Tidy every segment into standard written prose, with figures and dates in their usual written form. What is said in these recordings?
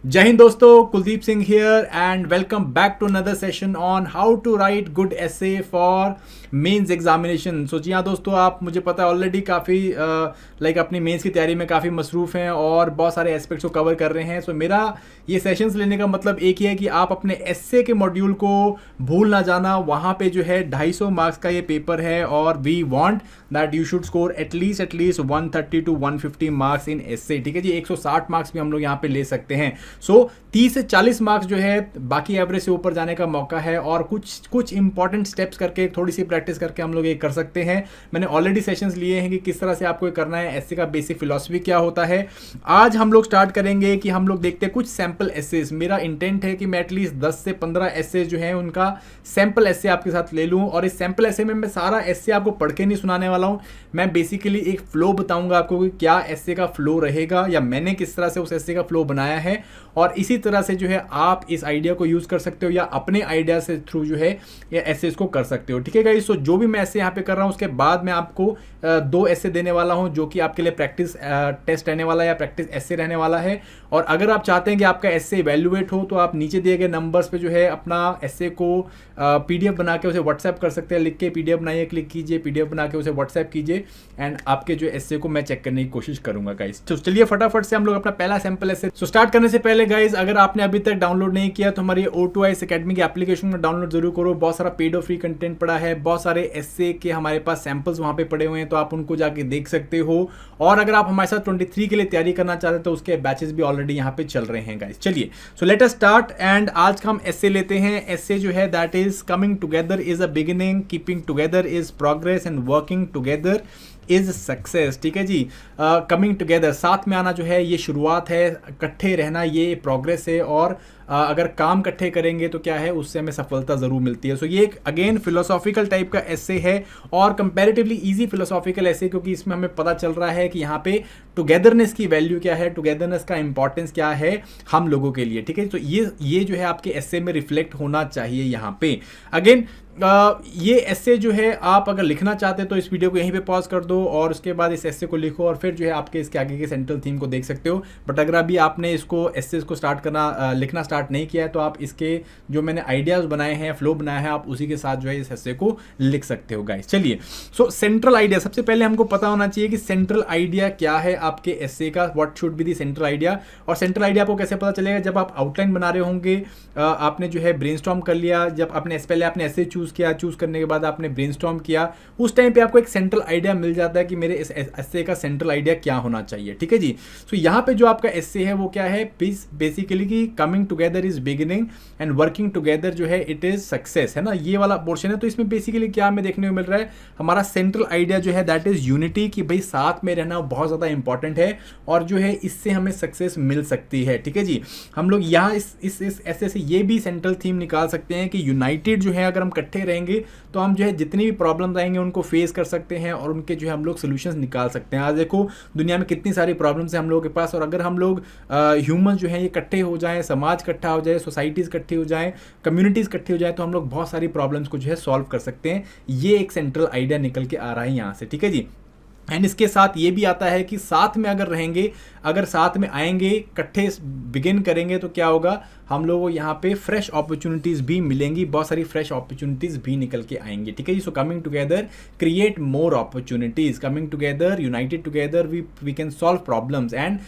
जय हिंद दोस्तों, Kuldeep Singh here and welcome back to another session on how to write good essay for mains examination. So जी हाँ दोस्तों, आप मुझे पता है ऑलरेडी काफ़ी अपनी मेंस की तैयारी में काफ़ी मसरूफ़ हैं और बहुत सारे एस्पेक्ट्स को कवर कर रहे हैं। सो मेरा ये सेशंस लेने का मतलब एक ही है कि आप अपने एसे के मॉड्यूल को भूल ना जाना। वहाँ पे जो है 250 मार्क्स का ये पेपर है और we want that you should score at least 130 to 150 marks in essay. ठीक है जी, 160 मार्क्स भी हम लोग यहाँ पे ले सकते हैं। सो 30 से 40 मार्क्स जो है बाकी एवरेज से ऊपर जाने का मौका है और कुछ इंपॉर्टेंट स्टेप्स करके थोड़ी सी प्रैक्टिस करके हम लोग ये कर सकते हैं। मैंने ऑलरेडी सेशंस लिए हैं कि किस तरह से आपको ये करना है, एसे का बेसिक फिलॉसफी क्या होता है। आज हम लोग स्टार्ट करेंगे कि हम लोग देखते हैं कुछ सैम्पल एसेज। मेरा इंटेंट है कि मैं एटलीस्ट 10 से 15 एसेज जो है उनका सैम्पल एसे आपके साथ ले लूँ और इस सैम्पल एसे में मैं सारा एसे आपको पढ़ के नहीं सुनाने वाला हूँ। मैं बेसिकली एक फ्लो बताऊंगा आपको कि क्या एसे का फ्लो रहेगा या मैंने किस तरह से उस एसे का फ्लो बनाया है और इसी तरह से जो है आप इस आइडिया को यूज कर सकते हो या अपने आइडिया से थ्रू जो है ये ऐसे इसको कर सकते हो। ठीक है गाइस, सो जो भी मैं ऐसे यहाँ पे कर रहा हूँ उसके बाद मैं आपको 2 ऐसे देने वाला हूँ जो कि आपके लिए प्रैक्टिस टेस्ट रहने वाला है या प्रैक्टिस ऐसे रहने वाला है। और अगर आप चाहते हैं कि आपका ऐसे इवेल्युएट हो तो आप नीचे दिए गए नंबर्स पे जो है अपना ऐसे को पीडीएफ बना के उसे व्हाट्सएप कर सकते हैं। लिख के पीडीएफ बनाइए, क्लिक कीजिए, पीडीएफ बना के उसे व्हाट्सएप कीजिए एंड आपके जो ऐसे को मैं चेक करने की कोशिश करूंगा गाइस। तो चलिए फटाफट से हम लोग अपना पहला सैंपल ऐसे स्टार्ट करने से पहले गाइस, अगर आपने अभी तक डाउनलोड नहीं किया तो हमारी O2IAS अकेडमी की एप्लीकेशन में डाउनलोड जरूर करो। बहुत सारा पेड और फ्री कंटेंट पड़ा है, बहुत सारे ऐसे के हमारे पास सैंपल्स वहां पे पड़े हुए हैं तो आप उनको जाके देख सकते हो। और अगर आप हमारे साथ 23 के लिए तैयारी करना चाहते हैं तो उसके बैचेस भी ऑलरेडी यहाँ पे चल रहे हैं गाइस। चलिए so let us start and आज का हम ऐसे लेते हैं। ऐसे जो है that is coming together is a beginning, keeping together is progress and working together is success. ठीक है जी, कमिंग टुगेदर साथ में आना जो है ये शुरुआत है, इकट्ठे रहना ये प्रोग्रेस है और अगर काम इकट्ठे करेंगे तो क्या है उससे हमें सफलता जरूर मिलती है। सो ये एक अगेन फिलोसॉफिकल टाइप का ऐसे है और कंपैरेटिवली इजी फिलोसॉफिकल ऐसे, क्योंकि इसमें हमें पता चल रहा है कि यहाँ पे टुगेदरनेस की वैल्यू क्या है, टुगेदरनेस का इंपॉर्टेंस क्या है हम लोगों के लिए। ठीक है, तो ये जो है आपके ऐसे में रिफ्लेक्ट होना चाहिए यहाँ पे। अगेन ये ऐसे जो है आप अगर लिखना चाहते हैं तो इस वीडियो को यहीं पे पॉज कर दो और उसके बाद इस ऐसे को लिखो और फिर जो है आपके इसके आगे के सेंट्रल थीम को देख सकते हो। बट अगर अभी आपने इसको ऐसे को स्टार्ट करना लिखना स्टार्ट नहीं किया है तो आप इसके जो मैंने आइडियाज बनाए हैं, फ्लो बनाया है, आप उसी के साथ जो है इस ऐसे को लिख सकते हो गाइस। चलिए सो सेंट्रल आइडिया, सबसे पहले हमको पता होना चाहिए कि सेंट्रल आइडिया क्या है आपके ऐसे का, what should be the central idea. और सेंट्रल आइडिया आपको कैसे पता चलेगा, जब आप आउटलाइन बना रहे होंगे, आपने जो है ब्रेनस्टॉर्म कर लिया, जब आपने पहले आपने ऐसे चूज किया, चूज करने के बाद आपने ब्रेनस्टॉर्म किया, उस टाइम पे आपको एक सेंट्रल आइडिया मिल जाता है कि मेरे इस एसे का सेंट्रल आइडिया क्या होना चाहिए। ठीक है जी, सो यहाँ पे जो आपका एसे है वो क्या है, बेसिकली कि coming together is beginning and working together जो है इट इज सक्सेस, है ना, ये वाला पोर्शन है। तो इसमें बेसिकली क्या हमें देखने को मिल रहा है, हमारा सेंट्रल आइडिया जो है दैट इज यूनिटी, कि भाई साथ में रहना बहुत ज्यादा इंपॉर्टेंट है और जो है इससे हमें सक्सेस मिल सकती है। ठीक है जी, हम लोग यहाँ इस ऐसे से ये भी सेंट्रल थीम निकाल सकते हैं कि यूनाइटेड जो है अगर हम इकट्ठे रहेंगे तो हम जो है जितनी भी प्रॉब्लम्स आएंगे उनको फेस कर सकते हैं और उनके जो है हम लोग सोल्यूशंस निकाल सकते हैं। आज देखो दुनिया में कितनी सारी प्रॉब्लम्स हैं हम लोगों के पास, और अगर हम लोग ह्यूमन जो है ये इकट्ठे हो जाएं, समाज इकट्ठा हो जाए, सोसाइटीज इकट्ठी हो जाए, कम्युनिटीज इकट्ठी हो जाए, तो हम लोग बहुत सारी प्रॉब्लम्स को जो है सॉल्व कर सकते हैं। ये एक सेंट्रल आइडिया निकल के आ रहा है यहाँ से। ठीक है जी, एंड इसके साथ ये भी आता है कि साथ में अगर रहेंगे, अगर साथ में आएंगे, इकट्ठे बिगिन करेंगे तो क्या होगा, हम लोगों को यहाँ पे फ्रेश अपॉर्चुनिटीज भी मिलेंगी, बहुत सारी फ्रेश अपॉर्चुनिटीज भी निकल के आएंगी। ठीक है जी, so coming together create more opportunities, coming together united together we can solve problems and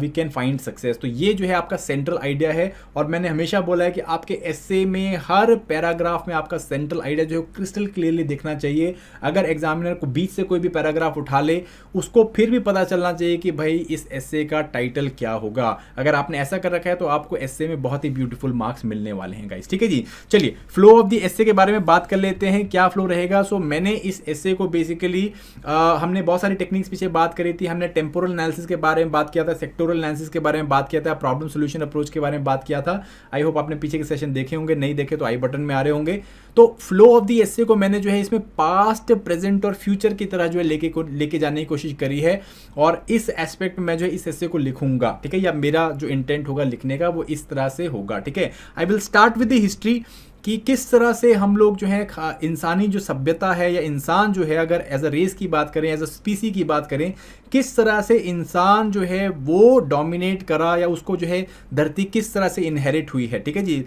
we can find success. तो ये जो है आपका सेंट्रल आइडिया है और मैंने हमेशा बोला है कि आपके एसे में हर पैराग्राफ में आपका सेंट्रल आइडिया जो है क्रिस्टल क्लियरली दिखना चाहिए। अगर एग्जामिनर को बीच से कोई भी पैराग्राफ उठा ले उसको फिर भी पता चलना चाहिए कि भाई इस एसे का टाइटल क्या होगा। अगर आपने ऐसा कर रखा है तो आपको एसे में बहुत ही ब्यूटीफुल मार्क्स मिलने वाले हैं गाइस। ठीक है जी, चलिए फ्लो ऑफ द एसे के बारे में बात कर लेते हैं, क्या फ्लो रहेगा। सो मैंने इस एसे को बेसिकली हमने बहुत सारी टेक्निक्स पीछे बात करी थी, हमने टेम्पोरल एनालिसिस के बारे में बात किया था, सेक्टोरल एनालिसिस के बारे में बात किया था, प्रॉब्लम सोल्यूशन अप्रोच के बारे में बात किया था। आई होप आपने पीछे के सेशन देखे होंगे, नहीं देखे तो आई बटन में आ रहे होंगे। तो फ्लो ऑफ द एसे को मैंने जो है इसमें पास्ट, प्रेजेंट और फ्यूचर की तरह जो है लेके जाने की कोशिश करी है और इस एस्पेक्ट में मैं जो है इस एसे को लिखूंगा। ठीक है, या मेरा जो इंटेंट होगा लिखने का वो इस तरह से होगा। ठीक है, I will start with the history कि किस तरह से हम लोग जो है इंसानी जो सभ्यता है या इंसान जो है, अगर एज अ रेस की बात करें, एज अ स्पीसी की बात करें, किस तरह से इंसान जो है वो डोमिनेट करा या उसको जो है धरती किस तरह से इनहेरिट हुई है। ठीक है जी,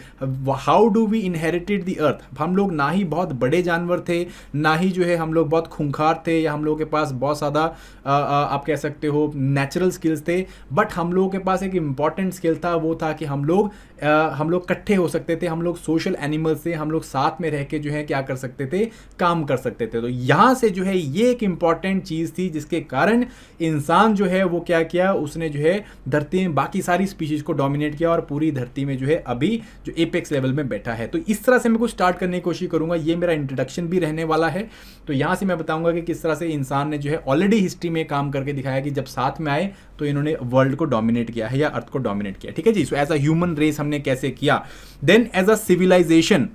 how do we inherited the earth. हम लोग ना ही बहुत बड़े जानवर थे, ना ही जो है हम लोग बहुत खूंखार थे, या हम लोग के पास बहुत ज़्यादा आप कह सकते हो नेचुरल स्किल्स थे, बट हम लोगों के पास एक इम्पॉर्टेंट स्किल था, वो था कि हम लोग इकट्ठे हो सकते थे, हम लोग सोशल एनिमल्स थे, हम लोग साथ में रह के जो है क्या कर सकते थे, काम कर सकते थे। तो यहाँ से जो है ये एक इम्पॉर्टेंट चीज़ थी जिसके कारण इंसान जो है वो क्या किया, उसने जो है धरती में बाकी सारी स्पीशीज को डोमिनेट किया और पूरी धरती में जो है अभी जो एपेक्स लेवल में बैठा है। तो इस तरह से मैं कुछ स्टार्ट करने की कोशिश करूंगा, ये मेरा इंट्रोडक्शन भी रहने वाला है। तो यहाँ से मैं बताऊंगा कि किस तरह से इंसान ने जो है ऑलरेडी हिस्ट्री में काम करके दिखाया कि जब साथ में आए तो इन्होंने वर्ल्ड को डोमिनेट किया है या अर्थ को डोमिनेट किया। ठीक है जी, so as a human race हमने कैसे किया। देन एज अ सिविलाइजेशन,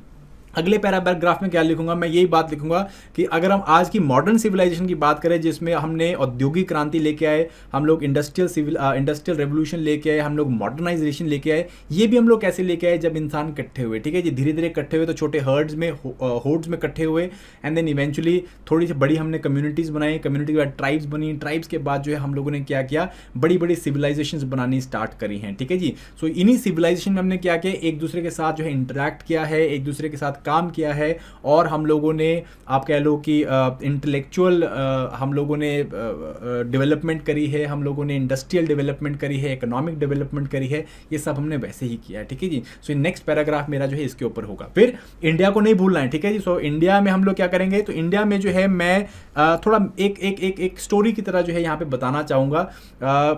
अगले पैराग्राफ में क्या लिखूंगा, मैं यही बात लिखूंगा कि अगर हम आज की मॉडर्न सिविलाइजेशन की बात करें, जिसमें हमने औद्योगिक क्रांति लेके आए, हम लोग इंडस्ट्रियल रेवोल्यूशन लेके आए, हम लोग मॉडर्नाइजेशन लेके आए, ये भी हम लोग कैसे लेके आए, जब इंसान इकट्ठे हुए। ठीक है जी, धीरे धीरे इकट्ठे हुए, तो छोटे हर्ड्स में होड्स में इकट्ठे हुए, एंड देन इवेंचुअली थोड़ी सी बड़ी हमने कम्युनिटीज़ बनाई, कम्युनिटी के बाद ट्राइब्स बनी, ट्राइब्स के बाद जो है हम लोगों ने क्या किया, बड़ी बड़ी सिविलाइजेशन बनानी स्टार्ट करी हैं। ठीक है जी, सो इन्हीं सिविलाइजेशन में हमने क्या किया, एक दूसरे के साथ जो है इंटरेक्ट किया है, एक दूसरे के साथ काम किया है, और हम लोगों ने आप कह लो कि इंटेलेक्चुअल हम लोगों ने डेवलपमेंट करी है, हम लोगों ने इंडस्ट्रियल डेवलपमेंट करी है, इकोनॉमिक डेवलपमेंट करी है, ये सब हमने वैसे ही किया है। ठीक है जी, सो नेक्स्ट पैराग्राफ मेरा जो है इसके ऊपर होगा। फिर इंडिया को नहीं भूलना है। ठीक है जी, सो इंडिया में हम लोग क्या करेंगे, तो इंडिया में जो है मैं थोड़ा एक स्टोरी की तरह जो है यहाँ पे बताना चाहूँगा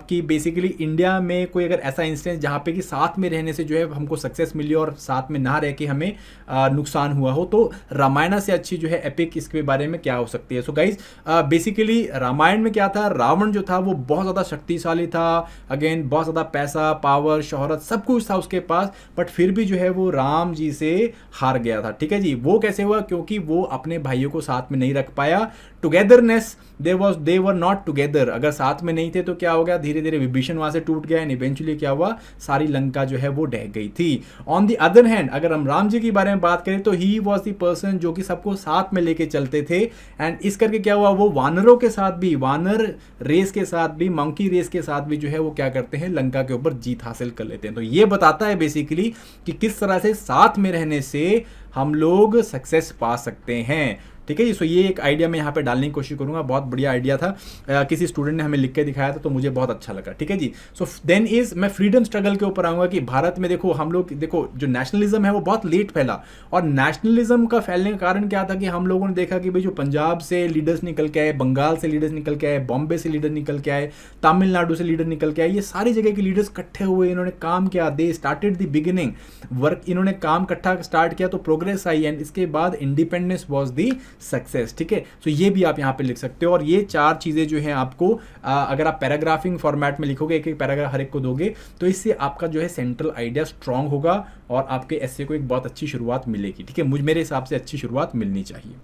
कि बेसिकली इंडिया में कोई अगर ऐसा इंस्टेंस जहाँ पे कि साथ में रहने से जो है हमको सक्सेस मिली और साथ में ना रह के हमें नुकसान हुआ हो, तो रामायण से अच्छी जो है एपिक इसके बारे में क्या हो सकती है। सो गाइज बेसिकली रामायण में क्या था, रावण जो था वो बहुत ज़्यादा शक्तिशाली था, अगेन बहुत ज़्यादा पैसा, पावर, शोहरत सब कुछ था उसके पास, बट फिर भी जो है वो राम जी से हार गया था। ठीक है जी, वो कैसे हुआ, क्योंकि वो अपने भाइयों को साथ में नहीं रख पाया। Togetherness, they were not together, अगर साथ में नहीं थे तो क्या हो गया, धीरे धीरे विभीषण वहां से टूट गया, एंड इवेंचुअली क्या हुआ, सारी लंका जो है वो ढह गई थी। ऑन द अदर हैंड अगर हम राम जी के बारे में बात करें, तो ही वॉज द पर्सन जो कि सबको साथ में लेके चलते थे, एंड इस करके क्या हुआ, वो वानरों के साथ भी, वानर रेस के साथ भी, मंकी रेस के साथ भी जो है वो क्या करते हैं, लंका के ऊपर जीत हासिल कर लेते हैं। तो ये बताता है बेसिकली कि किस तरह से साथ में रहने से हम लोग सक्सेस पा सकते हैं। ठीक है जी, सो ये एक आइडिया मैं यहाँ पे डालने की कोशिश करूंगा, बहुत बढ़िया आइडिया था, किसी स्टूडेंट ने हमें लिख के दिखाया था, तो मुझे बहुत अच्छा लगा। ठीक है जी, सो देन इज मैं फ्रीडम स्ट्रगल के ऊपर आऊंगा कि भारत में देखो हम लोग, देखो जो नेशनलिज्म है वो बहुत लेट फैला, और नेशनलिज्म का फैलने का कारण क्या था कि हम लोगों ने देखा कि भाई जो पंजाब से लीडर्स निकल के आए, बंगाल से लीडर्स निकल के आए, बॉम्बे से लीडर निकल के आए, तमिलनाडु से लीडर निकल के आए, ये सारी जगह के लीडर्स इकट्ठे हुए, इन्होंने काम किया, they started the beginning work, इन्होंने काम इकट्ठा स्टार्ट किया, तो प्रोग्रेस आई, एंड इसके बाद इंडिपेंडेंस वॉज द सक्सेस। ठीक है, सो ये भी आप यहां पे लिख सकते हो, और ये चार चीजें जो हैं आपको अगर आप पैराग्राफिंग फॉर्मेट में लिखोगे, एक एक पैराग्राफ हर एक को दोगे, तो इससे आपका जो है सेंट्रल आइडिया स्ट्रांग होगा और आपके एस्से को एक बहुत अच्छी शुरुआत मिलेगी। ठीक है, मेरे हिसाब से अच्छी शुरुआत मिलनी चाहिए।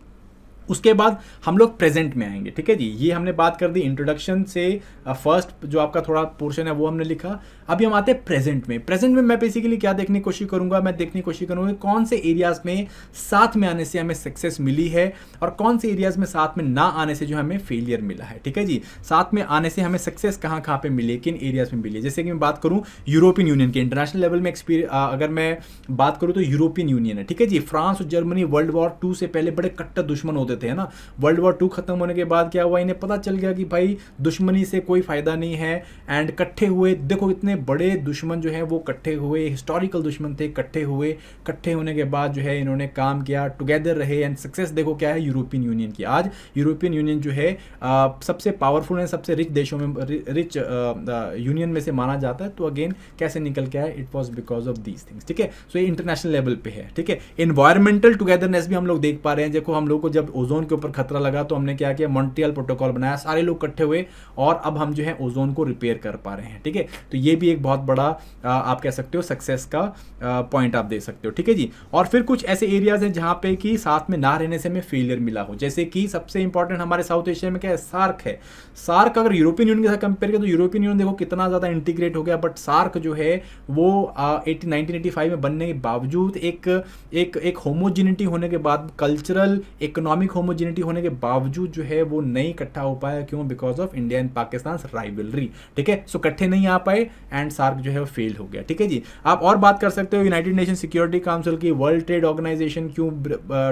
उसके बाद हम लोग प्रेजेंट में आएंगे। ठीक है जी, ये हमने बात कर दी इंट्रोडक्शन से, फर्स्ट जो आपका थोड़ा पोर्शन है वो हमने लिखा। अभी हम आते हैं प्रेजेंट में। प्रेजेंट में मैं बेसिकली क्या देखने की कोशिश करूंगा, मैं देखने की कोशिश करूंगा कौन से एरियाज में साथ में आने से हमें सक्सेस मिली है और कौन से एरियाज में साथ में ना आने से जो हमें फेलियर मिला है। ठीक है जी, साथ में आने से हमें सक्सेस कहाँ पे मिली है, किन एरियाज में मिली है। जैसे कि मैं बात करूं यूरोपियन यूनियन के, इंटरनेशनल लेवल में अगर मैं बात करूं तो यूरोपियन यूनियन है। ठीक है जी, फ्रांस और जर्मनी वर्ल्ड वॉर 2 से पहले बड़े कट्टर दुश्मन होते थे ना। वर्ल्ड वॉर 2 खत्म होने के बाद क्या हुआ, इन्हें पता चल गया कि भाई दुश्मनी से कोई फायदा नहीं है, एंड इकट्ठे हुए। देखो इतने बड़े दुश्मन जो है वो इकट्ठे हुए, हिस्टोरिकल दुश्मन थे, इकट्ठे हुए। इकट्ठे होने के बाद जो है इन्होंने काम किया, टुगेदर रहे, एंड सक्सेस देखो क्या है यूरोपियन यूनियन की। आज यूरोपियन यूनियन जो है सबसे पावरफुल है, सबसे रिच देशों में, रिच यूनियन में से माना जाता है। तो अगेन कैसे निकल के आया, it was because of these things. ठीक है, सो ये इंटरनेशनल लेवल पे है। ठीक है, एनवायरमेंटल टुगेदरनेस भी हम लोग देख पा रहे हैं। देखो हम लोग को जब ओजोन के ऊपर खतरा लगा तो हमने क्या किया, मॉन्ट्रियल प्रोटोकॉल बनाया, सारे लोग इकट्ठे हुए और अब हम जो है ओजोन को रिपेयर कर पा रहे हैं। ठीक है, तो ये भी एक बहुत बड़ा आप कह सकते हो सक्सेस का पॉइंट आप दे सकते हो, ठीक है जी। और फिर कुछ ऐसे एरियाज हैं जहाँ पे कि साथ में ना रहने से हमें फेलियर मिला हो, जैसे कि सबसे इंपॉर्टेंट हमारे साउथ एशिया में क्या है, सार्क है। सार्क अगर यूरोपियन यूनियन के साथ कंपेयर करें तो यूरोपियन यूनियन देखो कितना ज़्यादा इंटीग्रेट हो गया, बट सार्क जो है वो 1985 में बनने के बावजूद एक होमोजिनिटी होने के बाद, कल्चरल इकोनॉमिक होमोजिनिटी होने के बावजूद जो है वो नहीं इकट्ठा हो पाया। क्यों? Because of India and Pakistan rivalry, ठीक है। सो इकट्ठे नहीं आ पाए एंड सार्क जो है वो फेल हो गया, ठीक है जी। आप और बात कर सकते हो यूनाइटेड नेशन सिक्योरिटी काउंसिल की, वर्ल्ड ट्रेड ऑर्गेनाइजेशन क्यों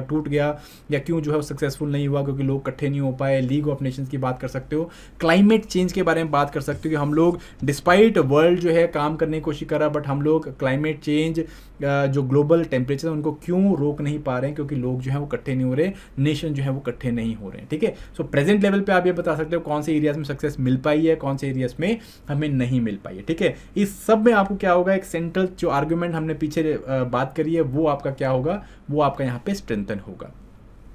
टूट गया या क्यों जो है सक्सेसफुल नहीं हुआ, क्योंकि लोग इकट्ठे नहीं हो पाए। लीग ऑफ नेशंस की बात कर सकते हो, क्लाइमेट चेंज के बारे में बात कर सकते हो कि हम लोग डिस्पाइट वर्ल्ड जो है काम करने की कोशिश कर रहा है, बट हम लोग क्लाइमेट चेंज जो ग्लोबल टेम्परेचर है उनको क्यों रोक नहीं पा रहे हैं, क्योंकि लोग जो है वो इकट्ठे नहीं हो रहे, नेशन जो है वो इकट्ठे नहीं हो रहे हैं, ठीक है। सो प्रेजेंट लेवल पे आप ये बता सकते हो कौन से एरियाज में सक्सेस मिल पाई है, कौन से एरियाज में हमें नहीं मिल पाई है, ठीक है। इस सब में आपको क्या होगा, एक सेंट्रल जो आर्गुमेंट हमने पीछे बात करी है वो आपका क्या होगा, वो आपका यहाँ पे स्ट्रेंथन होगा।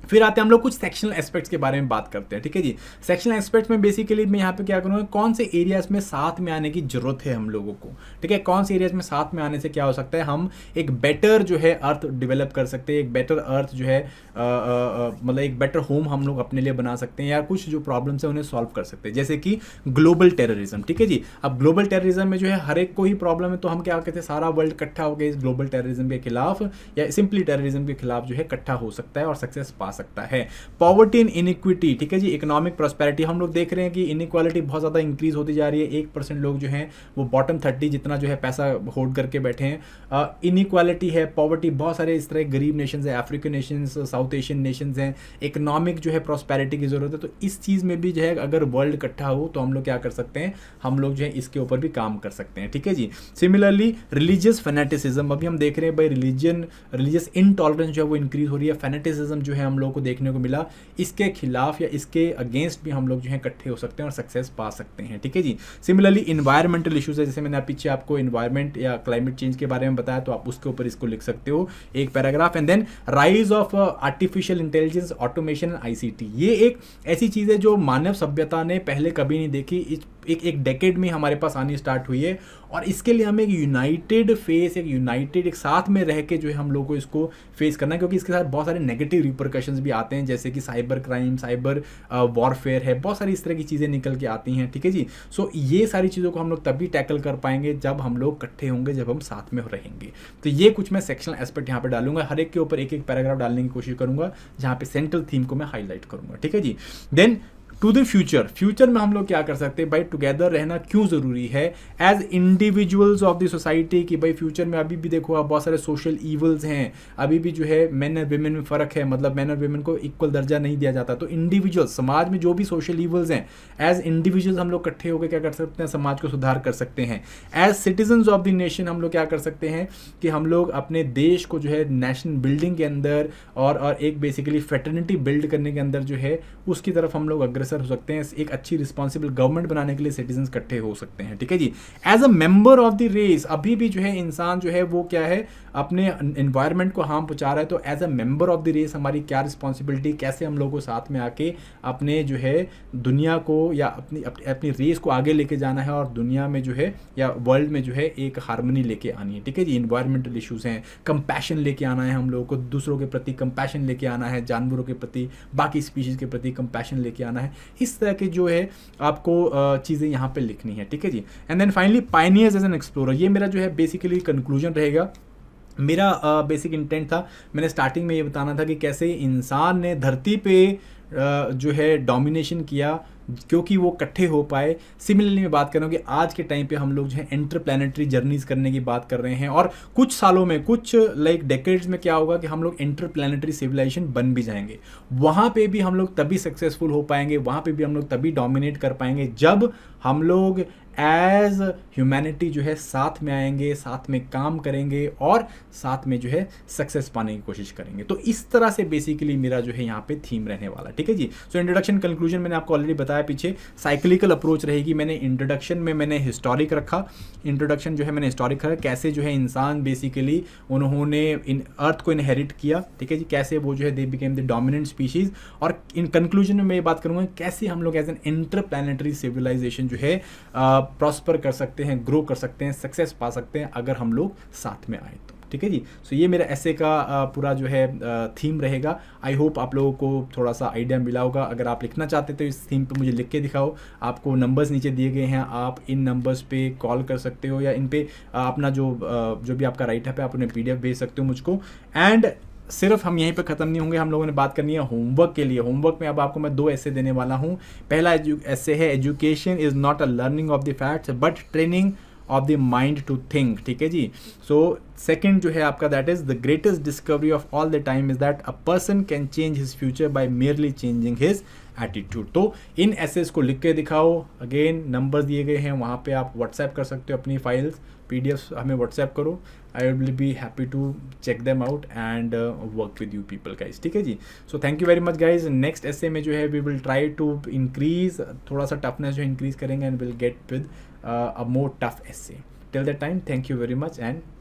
फिर आते हैं हम लोग कुछ सेक्शनल एस्पेक्ट्स के बारे में बात करते हैं, ठीक है जी। सेक्शनल एस्पेक्ट्स में बेसिकली मैं यहाँ पे क्या करूँगा, कौन से एरियाज में साथ में आने की जरूरत है हम लोगों को, ठीक है। कौन से एरियाज में साथ में आने से क्या हो सकता है, हम एक बेटर जो है अर्थ डेवलप कर सकते हैं, एक बेटर अर्थ जो है मतलब एक बेटर होम हम लोग अपने लिए बना सकते हैं, या कुछ जो प्रॉब्लम्स है उन्हें सॉल्व कर सकते हैं, जैसे कि ग्लोबल टेररिज्म, ठीक है जी। अब ग्लोबल टेररिज्म में जो है हर एक को ही प्रॉब्लम है, तो हम क्या कहते हैं, सारा वर्ल्ड इकट्ठा हो गया इस ग्लोबल टेररिज्म के खिलाफ या सिंपली टेररिज्म के खिलाफ जो है इकट्ठा हो सकता है और सक्सेस पा सकता है। पॉवर्टी एंड इनइक्विटी, ठीक है जी, इकोनॉमिक प्रॉस्पेरिटी, हम लोग देख रहे हैं कि इनइक्वालिटी बहुत ज़्यादा इंक्रीज होती जा रही है। 1% लोग जो हैं वो बॉटम 30 जितना जो है पैसा होल्ड करके बैठे हैं। इनइक्वालिटी है, पॉवर्टी, बहुत सारे इस तरह गरीब नेशंस हैं, African Nations, south Asian Nations हैं, इकोनॉमिक जो है प्रॉस्पेरिटी की ज़रूरत है। तो इस चीज़ में भी जो है अगर वर्ल्ड इकट्ठा हो तो हम लोग क्या कर सकते हैं, हम लोग जो है इसके ऊपर भी काम कर सकते हैं, ठीक है जी। सिमिलरली रिलीजियस फैनेटिसिज्म, अभी हम देख रहे हैं भाई रिलीजियस इनटॉलरेंस जो है वो इंक्रीज हो रही है, फैनेटिसिज्म जो है हम लोग को देखने को मिला, इसके खिलाफ या इसके अगेंस्ट भी हम लोग जो है इकट्ठे हो सकते हैं और सक्सेस पा सकते हैं, ठीक है जी। सिमिलरली इन्वायरमेंटल इश्यूज है, जैसे मैंने पीछे आपको इन्वायरमेंट या क्लाइमेट चेंज के बारे में बताया, तो आप उसके ऊपर इसको लिख सकते हो एक paragraph. And then rise of artificial intelligence, automation and ICT, ये एक ऐसी चीज़ है जो मानव सभ्यता ने पहले कभी नहीं देखी, एक डेकेड में हमारे पास आनी स्टार्ट हुई है, और इसके लिए हमें एक यूनाइटेड फेस, एक साथ में रह के जो है हम लोग को इसको फेस करना है, क्योंकि इसके साथ बहुत सारे नेगेटिव रिपरकशंस भी आते हैं, जैसे कि साइबर क्राइम, साइबर वॉरफेयर है, बहुत सारी इस तरह की चीज़ें निकल के आती हैं, ठीक है जी। सो ये सारी चीज़ों को हम लोग तभी टैकल कर पाएंगे जब हम लोग इकट्ठे होंगे, जब हम साथ में रहेंगे। तो ये कुछ मैं सेक्शनल एस्पेक्ट यहाँ पे डालूंगा, हर एक के ऊपर एक एक पैराग्राफ डालने की कोशिश करूंगा, जहाँ पे सेंट्रल थीम को मैं हाईलाइट करूंगा, ठीक है जी। देन टू द फ्यूचर में हम लोग क्या कर सकते हैं भाई, टुगेदर रहना क्यों ज़रूरी है as individuals of the society, कि भाई फ्यूचर में अभी भी देखो आप बहुत सारे सोशल ईवल्स हैं, अभी भी जो है मेन और वीमेन में फ़र्क है, मतलब मेन और वीमेन को इक्वल दर्जा नहीं दिया जाता। तो इंडिविजुअल समाज में जो भी सोशल ईवल्स हैं, एज इंडिविजुअल्स हम लोग इकट्ठे होकर क्या कर सकते हैं, समाज को सुधार कर सकते हैं। As citizens of the nation हम लोग क्या कर सकते हैं कि हम लोग अपने देश को जो है नेशनल बिल्डिंग के अंदर और एक बेसिकली फेटर्निटी बिल्ड करने के अंदर जो है उसकी तरफ हम लोग अग्रसर हो सकते हैं। एक अच्छी रिस्पॉन्सिबल गवर्नमेंट बनाने के लिए सिटीजन्स इकट्ठे हो सकते हैं, ठीक है जी। As a member of the race, अभी भी जो है इंसान जो है वो क्या है, अपने एनवायरनमेंट को हार्म पहुंचा रहा है, तो as a member of the race हमारी क्या रिस्पॉन्सिबिलिटी, कैसे हम लोगों को साथ में आके अपने जो है दुनिया को या अपनी रेस को आगे लेके जाना है, और दुनिया में जो है या वर्ल्ड में जो है एक हार्मनी लेके आनी है, ठीक है जी। इन्वायरमेंटल इशूज़ हैं, कंपैशन लेके आना है, हम लोगों को दूसरों के प्रति कंपैशन लेके आना है, जानवरों के प्रति, बाकी स्पीशीज़ के प्रति कंपैशन लेके आना है। इस तरह के जो है आपको चीज़ें यहाँ पे लिखनी है, ठीक है जी। And then finally pioneers as an explorer, ये मेरा जो है बेसिकली कंक्लूजन रहेगा। मेरा बेसिक इंटेंट था, मैंने स्टार्टिंग में ये बताना था कि कैसे इंसान ने धरती पे जो है डोमिनेशन किया क्योंकि वो इकट्ठे हो पाए। सिमिलरली मैं बात कर रहा हूँ कि आज के टाइम पे हम लोग जो है इंटरप्लैनेटरी जर्नीज करने की बात कर रहे हैं, और कुछ सालों में, कुछ डेकेड्स में क्या होगा कि हम लोग इंटरप्लैनेटरी सिविलाइजेशन बन भी जाएंगे। वहाँ पे भी हम लोग तभी सक्सेसफुल हो पाएंगे, वहाँ पे भी हम लोग तभी डोमिनेट कर पाएंगे जब हम लोग एज ह्यूमैनिटी जो है साथ में आएंगे, साथ में काम करेंगे और साथ में जो है सक्सेस पाने की कोशिश करेंगे। तो इस तरह से बेसिकली मेरा जो है यहाँ पे थीम रहने वाला, ठीक है जी। सो इंट्रोडक्शन कंक्लूजन मैंने आपको ऑलरेडी बताया, पीछे साइक्लिकल अप्रोच रहेगी। मैंने इंट्रोडक्शन में मैंने हिस्टोरिक रखा, इंट्रोडक्शन जो है मैंने हिस्टोरिक रखा, कैसे जो है इंसान बेसिकली उन्होंने इन अर्थ को इनहेरिट किया, ठीक है जी, कैसे वो जो है they became the dominant species. और इन कंक्लूजन में मैं ये बात करूँगा कैसे हम लोग एज एन इंटरप्लैनेटरी सिविलाइजेशन जो है प्रॉस्पर कर सकते हैं, ग्रो कर सकते हैं, सक्सेस पा सकते हैं अगर हम लोग साथ में आए तो। ठीक है जी। सो ये मेरा ऐसे का पूरा जो है थीम रहेगा। आई होप आप लोगों को थोड़ा सा आइडिया मिला होगा। अगर आप लिखना चाहते तो इस थीम पे मुझे लिख के दिखाओ। आपको नंबर्स नीचे दिए गए हैं, आप इन नंबर्स पे कॉल कर सकते हो या इन पे अपना जो भी आपका राइटअप है आप उन्हें PDF भेज सकते हो मुझको। एंड सिर्फ हम यहीं पे ख़त्म नहीं होंगे, हम लोगों ने बात करनी है होमवर्क के लिए। होमवर्क में अब आपको मैं 2 ऐसे देने वाला हूँ। पहला ऐसे है, education is not a learning of the facts but training of the mind to think. ठीक है जी। सो सेकंड जो है आपका, that is the greatest discovery of all the time is that a person can change his future by merely changing his attitude. तो इन assess को लिख के दिखाओ। अगेन नंबर दिए गए हैं, वहाँ पे आप व्हाट्सएप कर सकते हो अपनी फाइल्स, PDFs हमें व्हाट्सएप करो। I will be happy to check them out and work with you people guys. ठीक है जी। So thank you very much guys. Next ऐसे में जो है we will try to increase, थोड़ा सा टफनेस जो इंक्रीज करेंगे and will get with a more tough essay. Till that time, thank you very much and